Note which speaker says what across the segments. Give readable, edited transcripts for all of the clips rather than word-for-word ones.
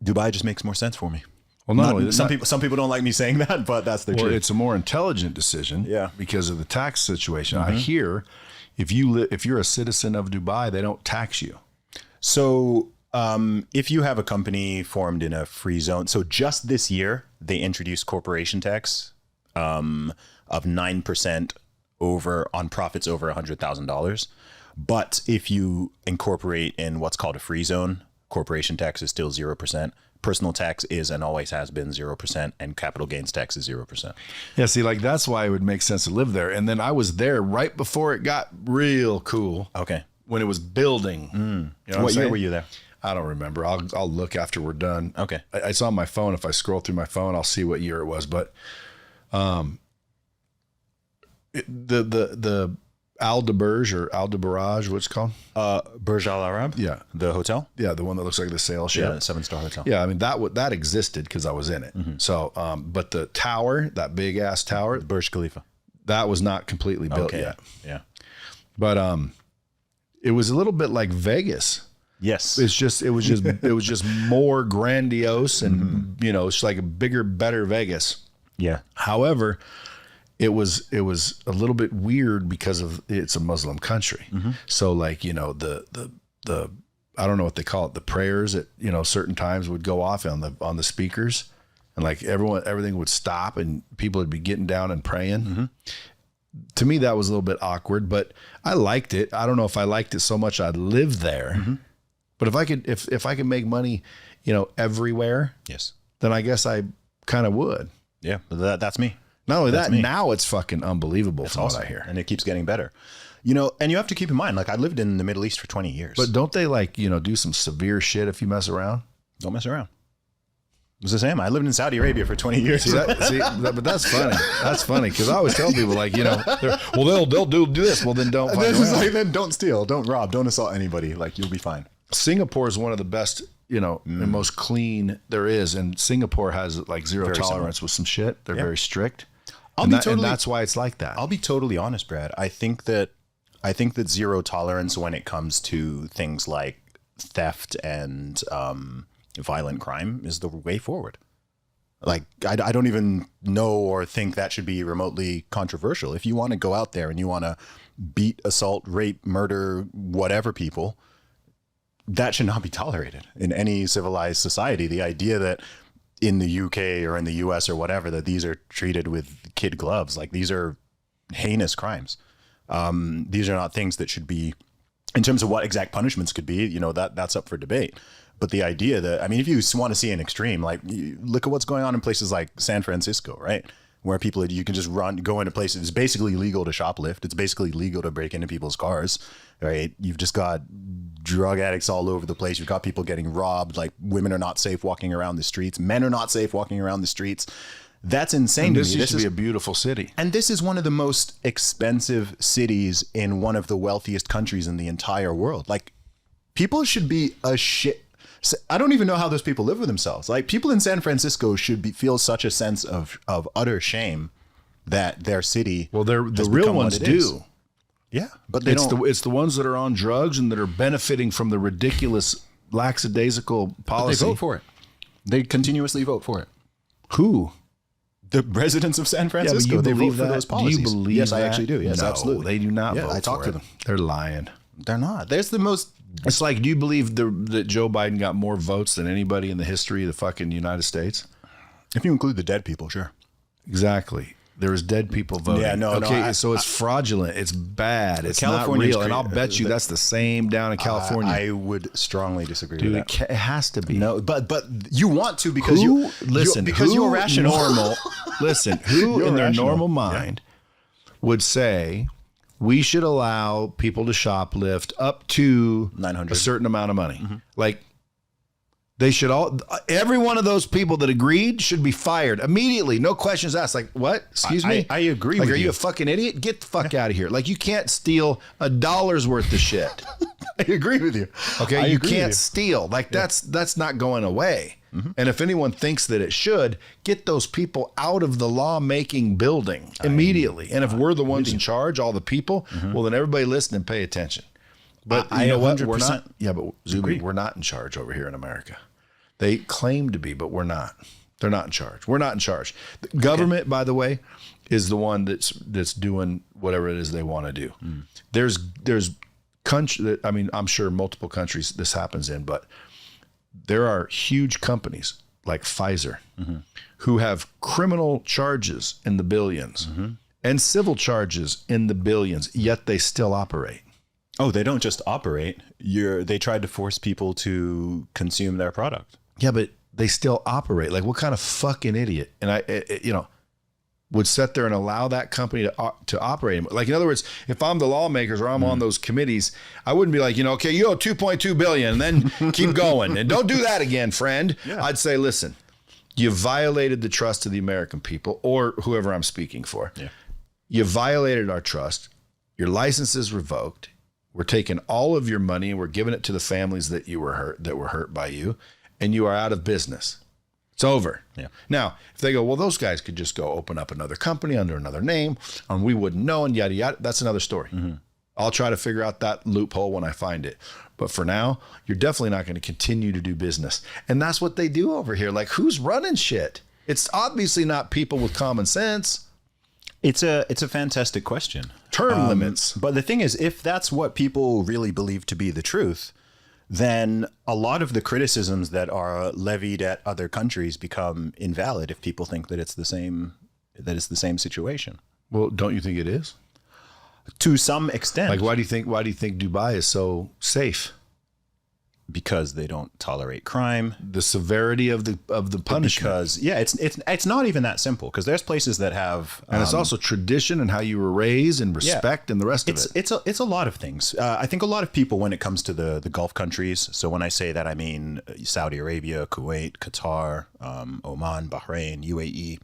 Speaker 1: Dubai just makes more sense for me.
Speaker 2: Well,
Speaker 1: some people don't like me saying that, but that's the truth.
Speaker 2: It's a more intelligent decision, because of the tax situation. I hear if you're a citizen of Dubai, they don't tax you.
Speaker 1: So if you have a company formed in a free zone, so just this year they introduced corporation tax of 9% on profits over $100,000. But if you incorporate in what's called a free zone, corporation tax is still 0%. Personal tax is and always has been 0%, and capital gains tax is 0%.
Speaker 2: Yeah, see, like that's why it would make sense to live there. And then I was there right before it got real cool.
Speaker 1: Okay.
Speaker 2: When it was building. You know
Speaker 1: what year were you there?
Speaker 2: I don't remember. I'll look after we're done.
Speaker 1: Okay.
Speaker 2: It's on my phone. If I scroll through my phone, I'll see what year it was. But the Aldeburj or Aldebarrage, what's it called?
Speaker 1: Burj Al Arab.
Speaker 2: Yeah.
Speaker 1: The hotel.
Speaker 2: Yeah, the one that looks like the sail ship.
Speaker 1: Yeah, the 7-star hotel.
Speaker 2: Yeah, I mean that existed because I was in it. So, but the tower, that big ass tower,
Speaker 1: Burj Khalifa,
Speaker 2: that was not completely built yet.
Speaker 1: Yeah.
Speaker 2: But it was a little bit like Vegas.
Speaker 1: Yes.
Speaker 2: It was just more grandiose and it's like a bigger, better Vegas.
Speaker 1: Yeah.
Speaker 2: However, it was a little bit weird because of it's a Muslim country. So like, the I don't know what they call it, the prayers at, certain times would go off on the speakers, and like everything would stop and people would be getting down and praying. To me, that was a little bit awkward, but I liked it. I don't know if I liked it so much I'd live there, but if I could make money, everywhere,
Speaker 1: yes,
Speaker 2: then I guess I kind of would.
Speaker 1: Yeah. That's me.
Speaker 2: Not only that, now it's fucking unbelievable from
Speaker 1: awesome.
Speaker 2: what I hear.
Speaker 1: And it keeps getting better. And you have to keep in mind, like I lived in the Middle East for 20 years.
Speaker 2: But don't they do some severe shit if you mess around?
Speaker 1: Don't mess around. It was the same. I lived in Saudi Arabia for 20 years.
Speaker 2: But that's funny. That's funny because I always tell people they'll do this. Well, then don't.
Speaker 1: Then don't steal, don't rob, don't assault anybody. Like you'll be fine.
Speaker 2: Singapore is one of the best, and most clean there is. And Singapore has like zero
Speaker 1: Very
Speaker 2: tolerance
Speaker 1: similar.
Speaker 2: with some shit. They're very strict.
Speaker 1: And
Speaker 2: that's why it's like that.
Speaker 1: I'll be totally honest, Brad. I think that zero tolerance when it comes to things like theft and violent crime is the way forward. Like, I don't even know or think that should be remotely controversial. If you want to go out there and you want to beat, assault, rape, murder, whatever people, that should not be tolerated in any civilized society. The idea that in the UK or in the US or whatever, that these are treated with kid gloves, like these are heinous crimes. These are not things that should be, in terms of what exact punishments could be, that's up for debate. But the idea that, if you want to see an extreme, like look at what's going on in places like San Francisco, right? Where you can just go into places. It's basically legal to shoplift. It's basically legal to break into people's cars, right? You've just got drug addicts all over the place. You've got people getting robbed. Like women are not safe walking around the streets. Men are not safe walking around the streets. That's insane.
Speaker 2: And this used to be a beautiful city.
Speaker 1: And this is one of the most expensive cities in one of the wealthiest countries in the entire world. Like people should be I don't even know how those people live with themselves. Like people in San Francisco should feel such a sense of utter shame that their city.
Speaker 2: Well, the real ones do.
Speaker 1: Yeah, but
Speaker 2: it's the ones that are on drugs and that are benefiting from the ridiculous lackadaisical policy.
Speaker 1: But they vote for it. They continuously vote for it.
Speaker 2: Who?
Speaker 1: The residents of San Francisco.
Speaker 2: Yeah,
Speaker 1: they vote for those policies.
Speaker 2: Do you believe
Speaker 1: yes,
Speaker 2: that?
Speaker 1: I actually do. Yes,
Speaker 2: no,
Speaker 1: absolutely.
Speaker 2: They do not vote
Speaker 1: I talked to them.
Speaker 2: They're lying.
Speaker 1: They're not. There's the most.
Speaker 2: It's like, do you believe that Joe Biden got more votes than anybody in the history of the fucking United States?
Speaker 1: If you include the dead people, sure.
Speaker 2: Exactly. There was dead people voting.
Speaker 1: Yeah, no,
Speaker 2: so it's fraudulent. It's bad. It's not real. And I'll bet you that's the same down in California.
Speaker 1: I would strongly disagree with that.
Speaker 2: It has to be.
Speaker 1: No, but you want to because you're rational.
Speaker 2: Who in their normal mind would say we should allow people to shoplift up to
Speaker 1: 900
Speaker 2: a certain amount of money? Like they should every one of those people that agreed should be fired immediately. No questions asked. Like, what? Excuse me?
Speaker 1: I agree with you.
Speaker 2: Are you a fucking idiot? Get the fuck out of here. Like, you can't steal $1 worth of shit.
Speaker 1: I agree with you.
Speaker 2: Okay. You can't steal. Like, that's not going away. And if anyone thinks that it should, get those people out of the lawmaking building immediately. And if we're the ones in charge, all the people, well, then everybody listen and pay attention. But you know what? We're not. Yeah, but Zuby, we're not in charge over here in America. They claim to be, but we're not. They're not in charge. We're not in charge. The government, by the way, is the one that's doing whatever it is they want to do. There's country. I mean, I'm sure multiple countries this happens in, but there are huge companies like Pfizer who have criminal charges in the billions and civil charges in the billions, yet they still operate.
Speaker 1: Oh, they don't just operate. They tried to force people to consume their product.
Speaker 2: Yeah, but they still operate. Like, what kind of fucking idiot? And I would sit there and allow that company to operate. Like, in other words, if I'm the lawmakers or I'm on those committees, I wouldn't be like, okay, you owe $2.2 billion, and then keep going and don't do that again, friend. Yeah. I'd say, listen, you violated the trust of the American people or whoever I'm speaking for. Yeah. You violated our trust. Your license is revoked. We're taking all of your money and we're giving it to the families that were hurt by you, and you are out of business. It's over. Yeah. Now, if they go, well, those guys could just go open up another company under another name and we wouldn't know and yada, yada. That's another story. I'll try to figure out that loophole when I find it. But for now, you're definitely not going to continue to do business. And that's what they do over here. Like, who's running shit? It's obviously not people with common sense.
Speaker 1: It's a fantastic question.
Speaker 2: Term limits.
Speaker 1: But the thing is, if that's what people really believe to be the truth, then a lot of the criticisms that are levied at other countries become invalid if people think that it's the same situation.
Speaker 2: Well, don't you think it is?
Speaker 1: To some extent.
Speaker 2: Like, why do you think Dubai is so safe?
Speaker 1: Because they don't tolerate crime.
Speaker 2: The severity of the punishment.
Speaker 1: Because it's not even that simple. Because there's places that have,
Speaker 2: and it's also tradition and how you were raised and respect and the rest of it.
Speaker 1: It's a lot of things. I think a lot of people, when it comes to the Gulf countries. So when I say that, I mean Saudi Arabia, Kuwait, Qatar, Oman, Bahrain, UAE.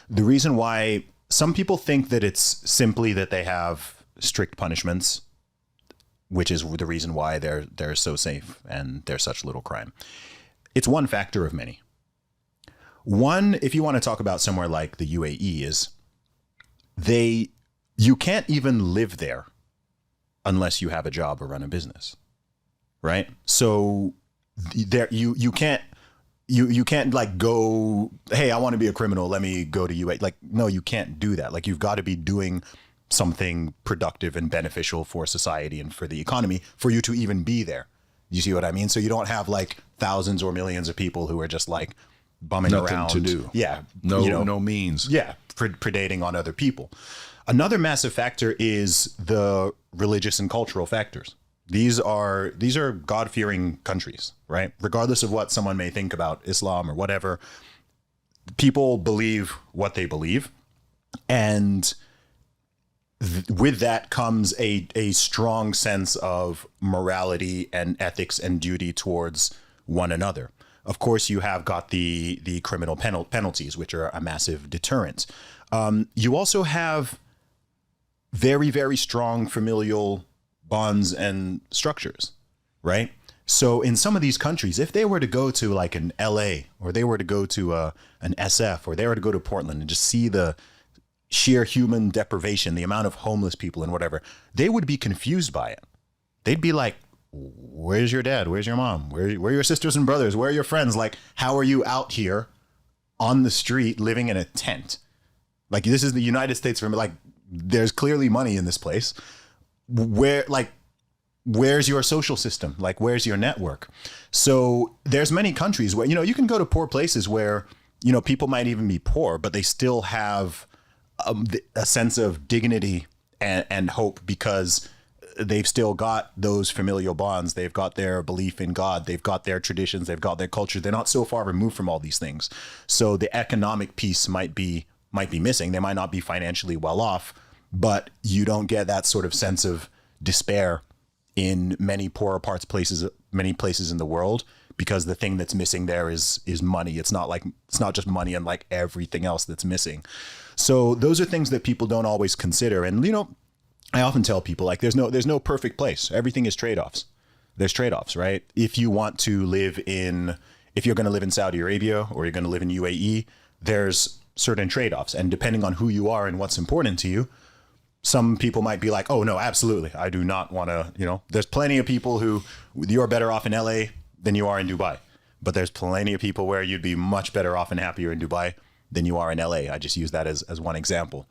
Speaker 1: The reason why some people think that it's simply that they have strict punishments, which is the reason why they're so safe and there's such little crime. It's one factor of many. One, if you want to talk about somewhere like the UAE, is you can't even live there unless you have a job or run a business, right? So there you can't like go, hey, I want to be a criminal, let me go to UAE. Like, no, you can't do that. Like, you've got to be doing something productive and beneficial for society and for the economy for you to even be there. You see what I mean? So you don't have like thousands or millions of people who are just like bumming
Speaker 2: nothing
Speaker 1: around.
Speaker 2: to do.
Speaker 1: Yeah.
Speaker 2: No means.
Speaker 1: Yeah. Predating on other people. Another massive factor is the religious and cultural factors. These are God-fearing countries, right? Regardless of what someone may think about Islam or whatever, people believe what they believe. And with that comes a strong sense of morality and ethics and duty towards one another. Of course, you have got the criminal penalties, which are a massive deterrent. You also have very, very strong familial bonds and structures, right? So in some of these countries, if they were to go to like an LA, or they were to go to an SF, or they were to go to Portland and just see the sheer human deprivation, the amount of homeless people and whatever, they would be confused by it. They'd be like, where's your dad? Where's your mom? Where are your sisters and brothers? Where are your friends? Like, how are you out here on the street living in a tent? Like, this is the United States. Like, there's clearly money in this place. Where's your social system? Like, where's your network? So there's many countries where, you can go to poor places where, people might even be poor, but they still have a sense of dignity and hope, because they've still got those familial bonds. They've got their belief in God. They've got their traditions. They've got their culture. They're not so far removed from all these things. So the economic piece might be missing. They might not be financially well off, but you don't get that sort of sense of despair in many places in the world, because the thing that's missing there is money. It's not just money and like everything else that's missing. So those are things that people don't always consider. And, I often tell people, like, there's no perfect place. Everything is trade-offs. There's trade-offs, right? If you're going to live in Saudi Arabia or you're going to live in UAE, there's certain trade-offs. And depending on who you are and what's important to you, some people might be like, oh no, absolutely, I do not want to, there's plenty of people who, you're better off in LA than you are in Dubai. But there's plenty of people where you'd be much better off and happier in Dubai than you are in LA. I just use that as one example.